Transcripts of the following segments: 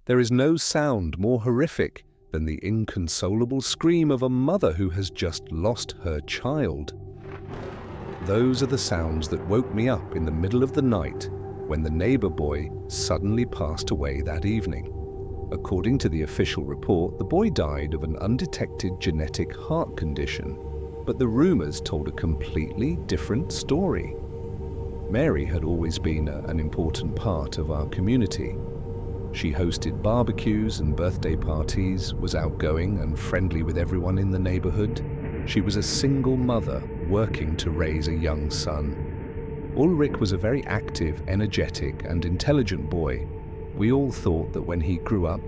There is no sound more horrific than the inconsolable scream of a mother who has just lost her child. Those are the sounds that woke me up in the middle of the night when the neighbor boy suddenly passed away that evening. According to the official report, the boy died of an undetected genetic heart condition, but the rumors told a completely different story. Mary had always been an important part of our community. She hosted barbecues and birthday parties, was outgoing and friendly with everyone in the neighborhood. She was a single mother working to raise a young son. Ulrich was a very active, energetic, and intelligent boy. We all thought that when he grew up,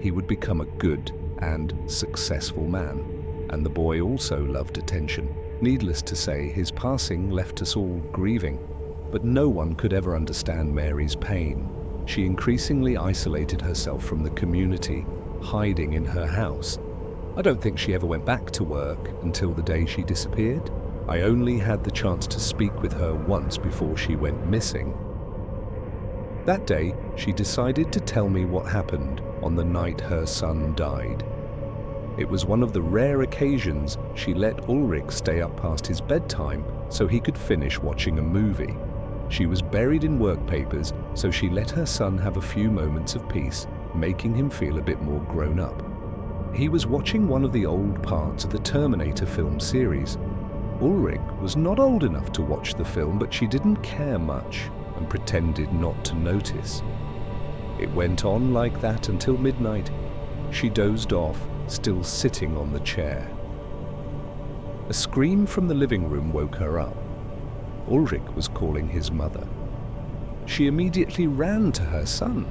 he would become a good and successful man. And the boy also loved attention. Needless to say, his passing left us all grieving. But no one could ever understand Mary's pain. She increasingly isolated herself from the community, hiding in her house. I don't think she ever went back to work until the day she disappeared. I only had the chance to speak with her once before she went missing. That day, she decided to tell me what happened on the night her son died. It was one of the rare occasions she let Ulrich stay up past his bedtime so he could finish watching a movie. She was buried in work papers, so she let her son have a few moments of peace, making him feel a bit more grown up. He was watching one of the old parts of the Terminator film series. Ulrich was not old enough to watch the film, but she didn't care much and pretended not to notice. It went on like that until midnight. She dozed off, still sitting on the chair. A scream from the living room woke her up. Ulrich was calling his mother. She immediately ran to her son.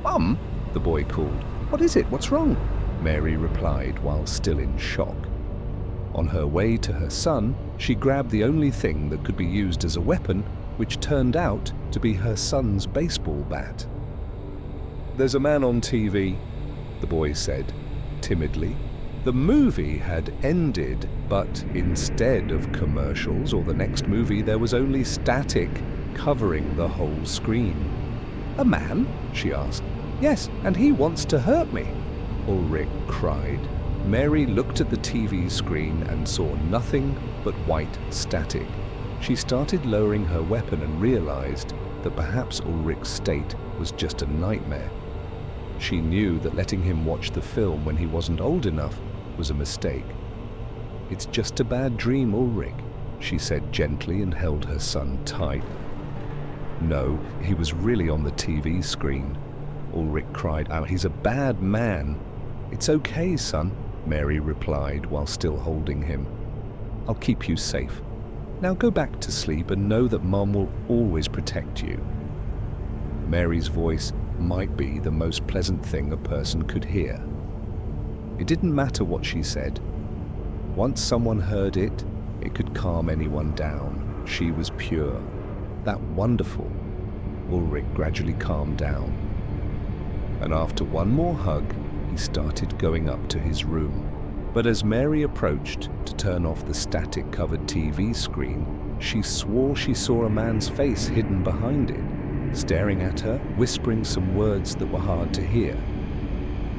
"Mum," the boy called. "What is it? What's wrong?" Mary replied while still in shock. On her way to her son, she grabbed the only thing that could be used as a weapon, which turned out to be her son's baseball bat. "There's a man on TV," the boy said, timidly. The movie had ended, but instead of commercials or the next movie, there was only static covering the whole screen. "A man?" she asked. "Yes, and he wants to hurt me," Ulrich cried. Mary looked at the TV screen and saw nothing but white static. She started lowering her weapon and realized that perhaps Ulrich's state was just a nightmare. She knew that letting him watch the film when he wasn't old enough was a mistake. "It's just a bad dream, Ulrich," she said gently and held her son tight. "No, he was really on the TV screen," Ulrich cried out. "He's a bad man." "It's okay, son," Mary replied while still holding him. "I'll keep you safe. Now go back to sleep and know that Mom will always protect you." Mary's voice might be the most pleasant thing a person could hear. It didn't matter what she said. Once someone heard it, it could calm anyone down. She was pure. That wonderful. Ulrich gradually calmed down. And after one more hug, he started going up to his room. But as Mary approached to turn off the static-covered TV screen, she swore she saw a man's face hidden behind it, staring at her, whispering some words that were hard to hear.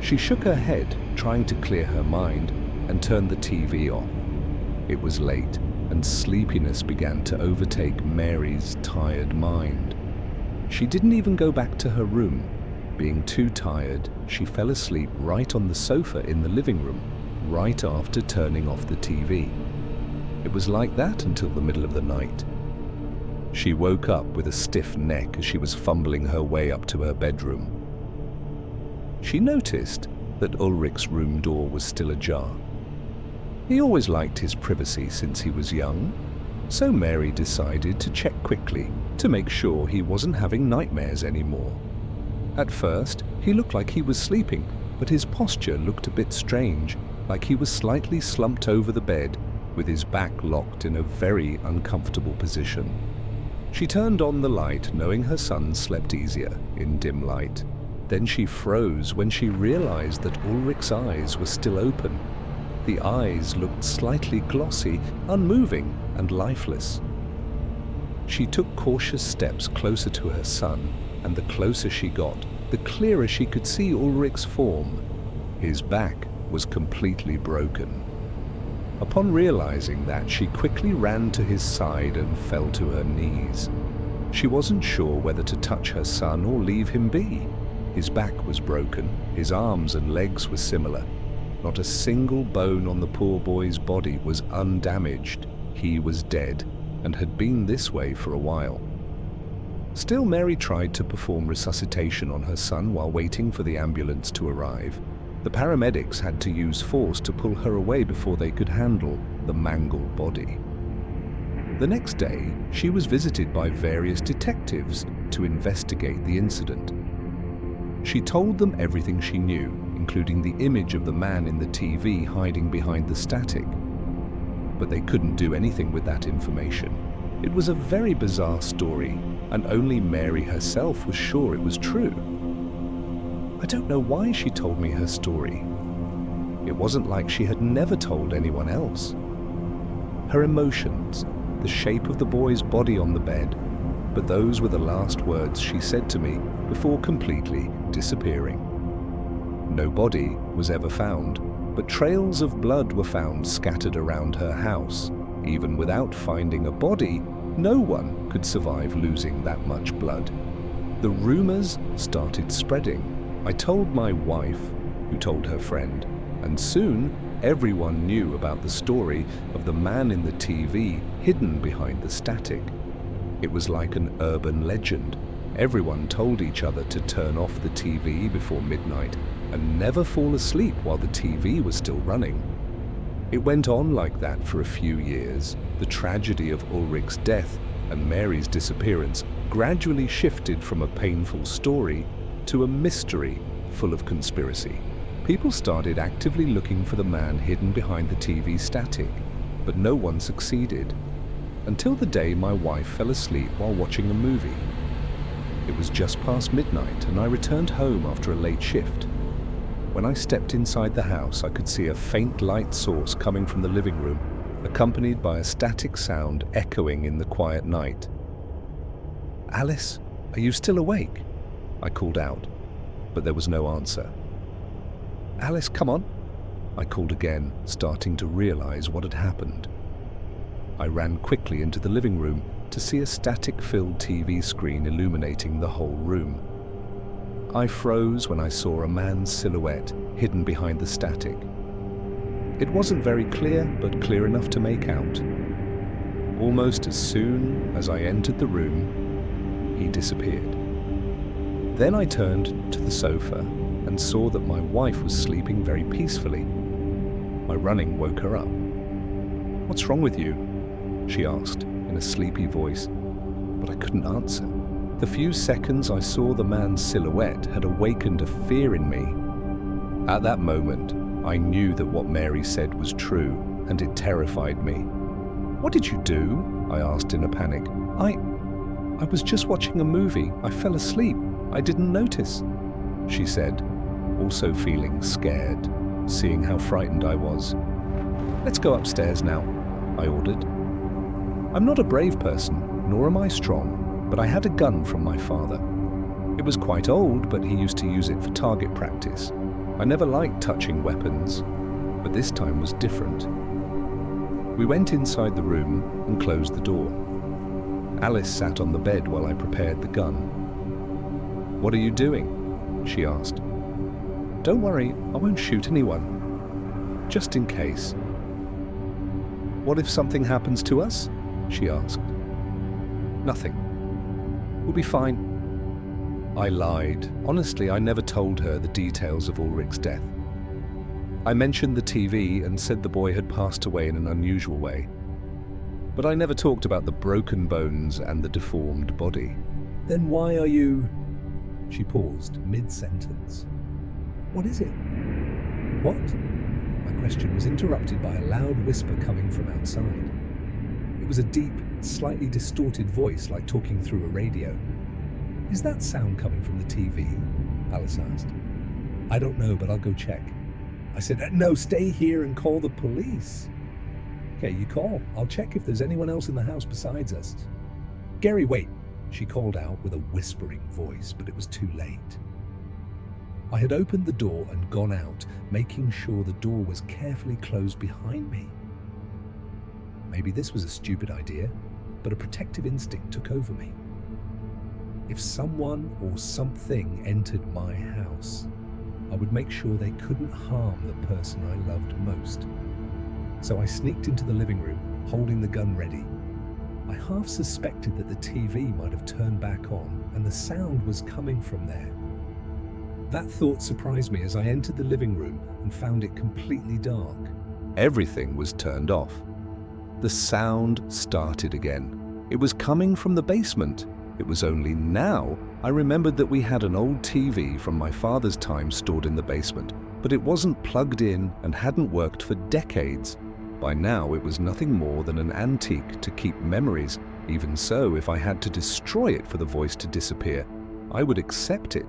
She shook her head, trying to clear her mind, and turned the TV off. It was late, and sleepiness began to overtake Mary's tired mind. She didn't even go back to her room. Being too tired, she fell asleep right on the sofa in the living room, right after turning off the TV. It was like that until the middle of the night. She woke up with a stiff neck as she was fumbling her way up to her bedroom. She noticed that Ulrich's room door was still ajar. He always liked his privacy since he was young, so Mary decided to check quickly to make sure he wasn't having nightmares anymore. At first, he looked like he was sleeping, but his posture looked a bit strange, like he was slightly slumped over the bed with his back locked in a very uncomfortable position. She turned on the light, knowing her son slept easier in dim light. Then she froze when she realized that Ulrich's eyes were still open. The eyes looked slightly glossy, unmoving, and lifeless. She took cautious steps closer to her son, and the closer she got, the clearer she could see Ulrich's form. His back was completely broken. Upon realizing that, she quickly ran to his side and fell to her knees. She wasn't sure whether to touch her son or leave him be. His back was broken, his arms and legs were similar. Not a single bone on the poor boy's body was undamaged. He was dead, and had been this way for a while. Still, Mary tried to perform resuscitation on her son while waiting for the ambulance to arrive. The paramedics had to use force to pull her away before they could handle the mangled body. The next day, she was visited by various detectives to investigate the incident. She told them everything she knew, including the image of the man in the TV hiding behind the static. But they couldn't do anything with that information. It was a very bizarre story, and only Mary herself was sure it was true. I don't know why she told me her story. It wasn't like she had never told anyone else. Her emotions, the shape of the boy's body on the bed, but those were the last words she said to me before completely disappearing. No body was ever found, but trails of blood were found scattered around her house. Even without finding a body, no one could survive losing that much blood. The rumors started spreading. I told my wife, who told her friend, and soon everyone knew about the story of the man in the TV hidden behind the static. It was like an urban legend. Everyone told each other to turn off the TV before midnight and never fall asleep while the TV was still running. It went on like that for a few years. The tragedy of Ulrich's death and Mary's disappearance gradually shifted from a painful story to a mystery full of conspiracy. People started actively looking for the man hidden behind the TV static, but no one succeeded. Until the day my wife fell asleep while watching a movie. It was just past midnight and I returned home after a late shift. When I stepped inside the house, I could see a faint light source coming from the living room, accompanied by a static sound echoing in the quiet night. "Alice, are you still awake?" I called out, but there was no answer. "Alice, come on," I called again, starting to realize what had happened. I ran quickly into the living room to see a static-filled TV screen illuminating the whole room. I froze when I saw a man's silhouette hidden behind the static. It wasn't very clear, but clear enough to make out. Almost as soon as I entered the room, he disappeared. Then I turned to the sofa and saw that my wife was sleeping very peacefully. My running woke her up. "What's wrong with you?" she asked in a sleepy voice, but I couldn't answer. The few seconds I saw the man's silhouette had awakened a fear in me. At that moment, I knew that what Mary said was true, and it terrified me. "What did you do?" I asked in a panic. I was just watching a movie. I fell asleep. I didn't notice," she said, also feeling scared, seeing how frightened I was. "Let's go upstairs now," I ordered. I'm not a brave person, nor am I strong, but I had a gun from my father. It was quite old, but he used to use it for target practice. I never liked touching weapons, but this time was different. We went inside the room and closed the door. Alice sat on the bed while I prepared the gun. "What are you doing?" she asked. "Don't worry, I won't shoot anyone. Just in case." "What if something happens to us?" she asked. "Nothing. We'll be fine." I lied. Honestly, I never told her the details of Ulrich's death. I mentioned the TV and said the boy had passed away in an unusual way. But I never talked about the broken bones and the deformed body. "Then why are you—" She paused mid-sentence. "What is it?" "What?" My question was interrupted by a loud whisper coming from outside. It was a deep, slightly distorted voice like talking through a radio. "Is that sound coming from the TV?" Alice asked. "I don't know, but I'll go check." I said, "No, stay here and call the police." "Okay, you call. I'll check if there's anyone else in the house besides us." "Gary, wait," she called out with a whispering voice, but it was too late. I had opened the door and gone out, making sure the door was carefully closed behind me. Maybe this was a stupid idea, but a protective instinct took over me. If someone or something entered my house, I would make sure they couldn't harm the person I loved most. So I sneaked into the living room, holding the gun ready. I half suspected that the TV might have turned back on and the sound was coming from there. That thought surprised me as I entered the living room and found it completely dark. Everything was turned off. The sound started again. It was coming from the basement. It was only now I remembered that we had an old TV from my father's time stored in the basement, but it wasn't plugged in and hadn't worked for decades. By now it was nothing more than an antique to keep memories. Even so, if I had to destroy it for the voice to disappear, I would accept it.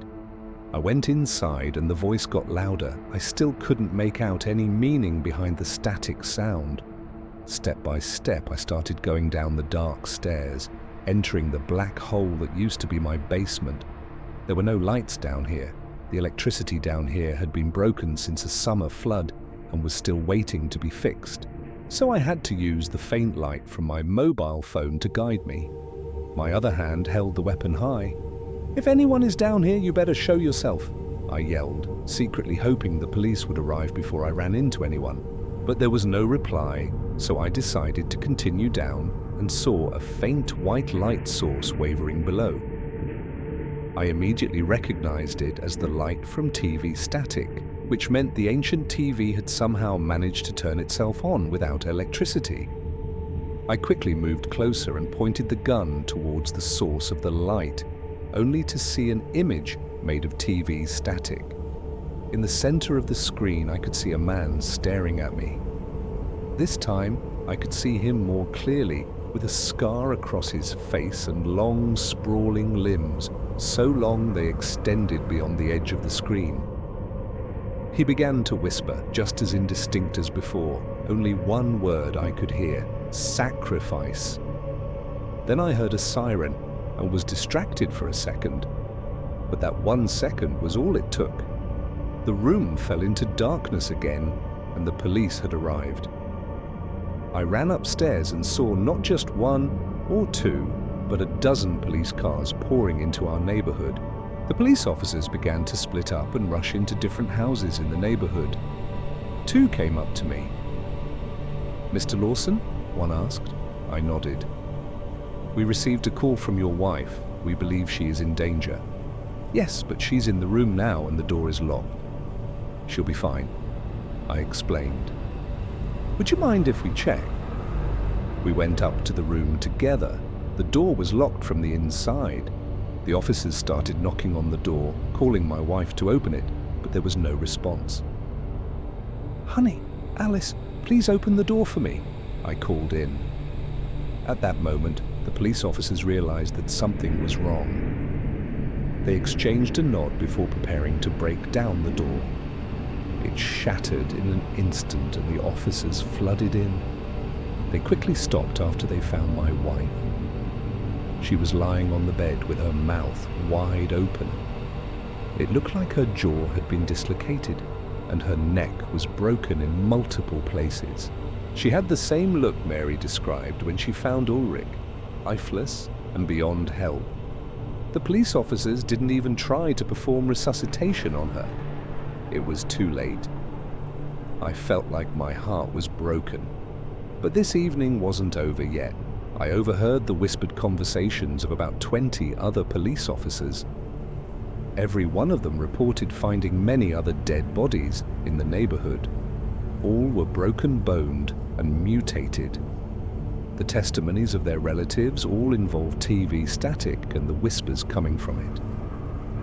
I went inside and the voice got louder. I still couldn't make out any meaning behind the static sound. Step by step, I started going down the dark stairs, entering the black hole that used to be my basement. There were no lights down here. The electricity down here had been broken since a summer flood and was still waiting to be fixed. So I had to use the faint light from my mobile phone to guide me. My other hand held the weapon high. "If anyone is down here, you better show yourself," I yelled, secretly hoping the police would arrive before I ran into anyone. But there was no reply, so I decided to continue down and saw a faint white light source wavering below. I immediately recognized it as the light from TV static, which meant the ancient TV had somehow managed to turn itself on without electricity. I quickly moved closer and pointed the gun towards the source of the light, only to see an image made of TV static. In the center of the screen, I could see a man staring at me. This time, I could see him more clearly, with a scar across his face and long, sprawling limbs, so long they extended beyond the edge of the screen. He began to whisper, just as indistinct as before. Only one word I could hear: sacrifice. Then I heard a siren and was distracted for a second. But that 1 second was all it took. The room fell into darkness again, and the police had arrived. I ran upstairs and saw not just one or two, but a dozen police cars pouring into our neighborhood. The police officers began to split up and rush into different houses in the neighborhood. Two came up to me. "Mr. Lawson?" one asked. I nodded. "We received a call from your wife. We believe she is in danger." "Yes, but she's in the room now and the door is locked." "She'll be fine," I explained. "Would you mind if we check?" We went up to the room together. The door was locked from the inside. The officers started knocking on the door, calling my wife to open it, but there was no response. "Honey, Alice, please open the door for me," I called in. At that moment, the police officers realized that something was wrong. They exchanged a nod before preparing to break down the door. It shattered in an instant and the officers flooded in. They quickly stopped after they found my wife. She was lying on the bed with her mouth wide open. It looked like her jaw had been dislocated and her neck was broken in multiple places. She had the same look Mary described when she found Ulrich, lifeless and beyond help. The police officers didn't even try to perform resuscitation on her. It was too late. I felt like my heart was broken. But this evening wasn't over yet. I overheard the whispered conversations of about 20 other police officers. Every one of them reported finding many other dead bodies in the neighborhood. All were broken-boned and mutated. The testimonies of their relatives all involved TV static and the whispers coming from it.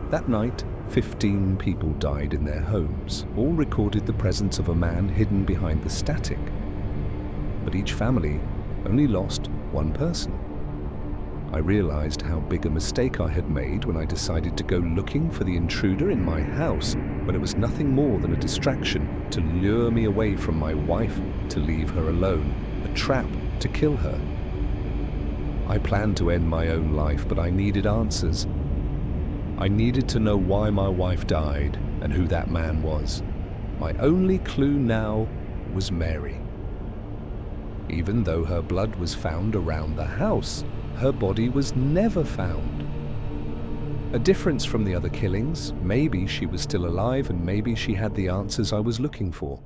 That night, 15 people died in their homes. All recorded the presence of a man hidden behind the static. But each family only lost one person. I realized how big a mistake I had made when I decided to go looking for the intruder in my house, when it was nothing more than a distraction to lure me away from my wife, to leave her alone, a trap to kill her. I planned to end my own life, but I needed answers. I needed to know why my wife died, and who that man was. My only clue now was Mary. Even though her blood was found around the house, her body was never found. A difference from the other killings. Maybe she was still alive and maybe she had the answers I was looking for.